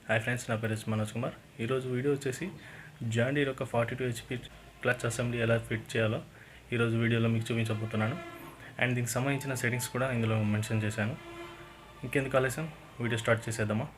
Hi friends, నా పేరు మనోజ్ కుమార్. ఈరోజు వీడియో వచ్చేసి జాన్ డీర్ ఒక 42 HP క్లచ్ అసెంబ్లీ ఎలా ఫిట్ చేయాలో ఈరోజు వీడియోలో మీకు చూపించబోతున్నాను. అండ్ దీనికి సంబంధించిన సెట్టింగ్స్ కూడా ఇందులో మెన్షన్ చేశాను. ఇంకెందుకు ఆలస్యం, వీడియో స్టార్ట్ చేసేద్దామా.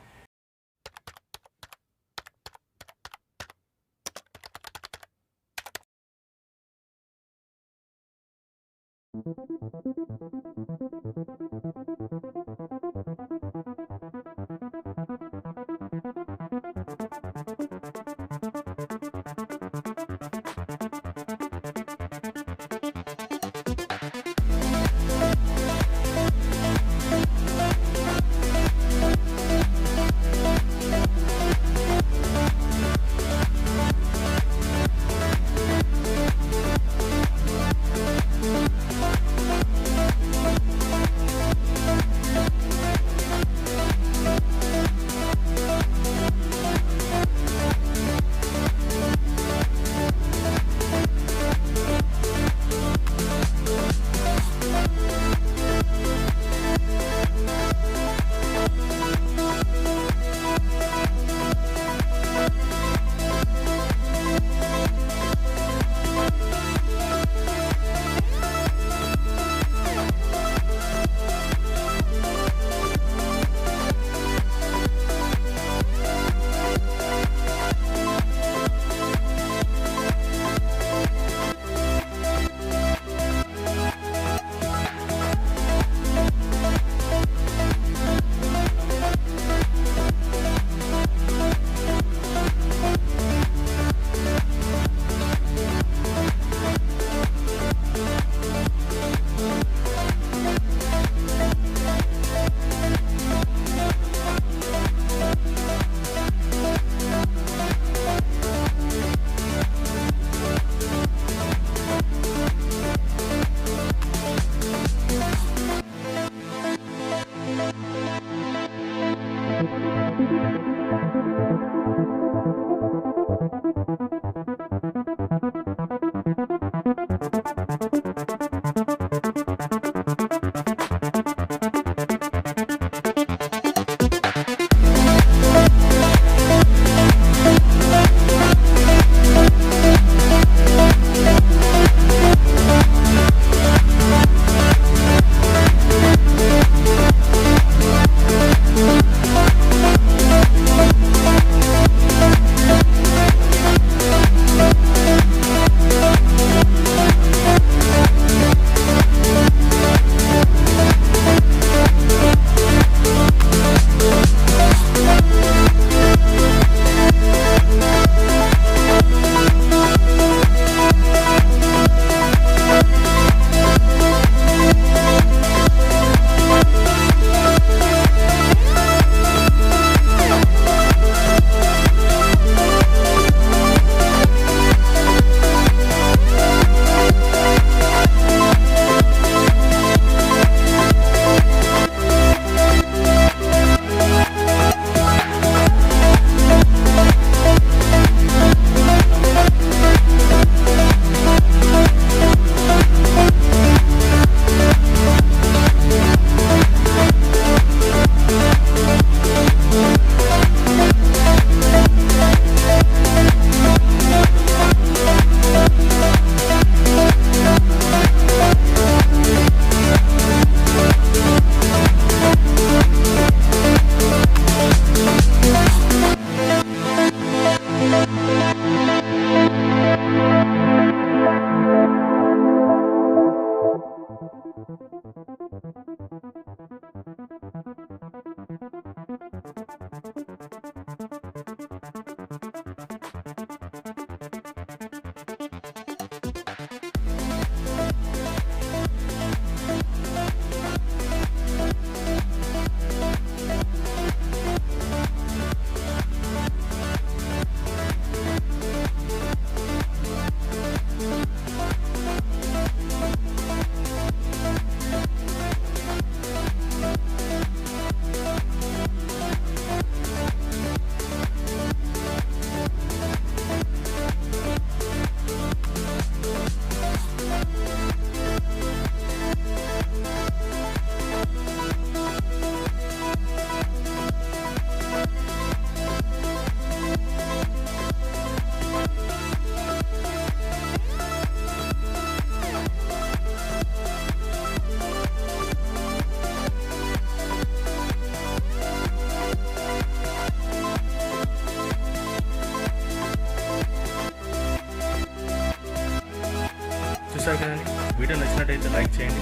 చూసారు కదండి. వీడియో నచ్చినట్టయితే లైక్ చేయండి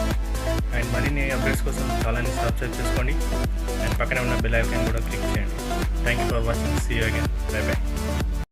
అండ్ మరిన్ని అప్డేట్స్ కోసం ఛానల్ని సబ్స్క్రైబ్ చేసుకోండి అండ్ పక్కనే ఉన్న బెల్ ఐకాన్ కూడా క్లిక్ చేయండి. Thank you for watching. See you again. Bye by.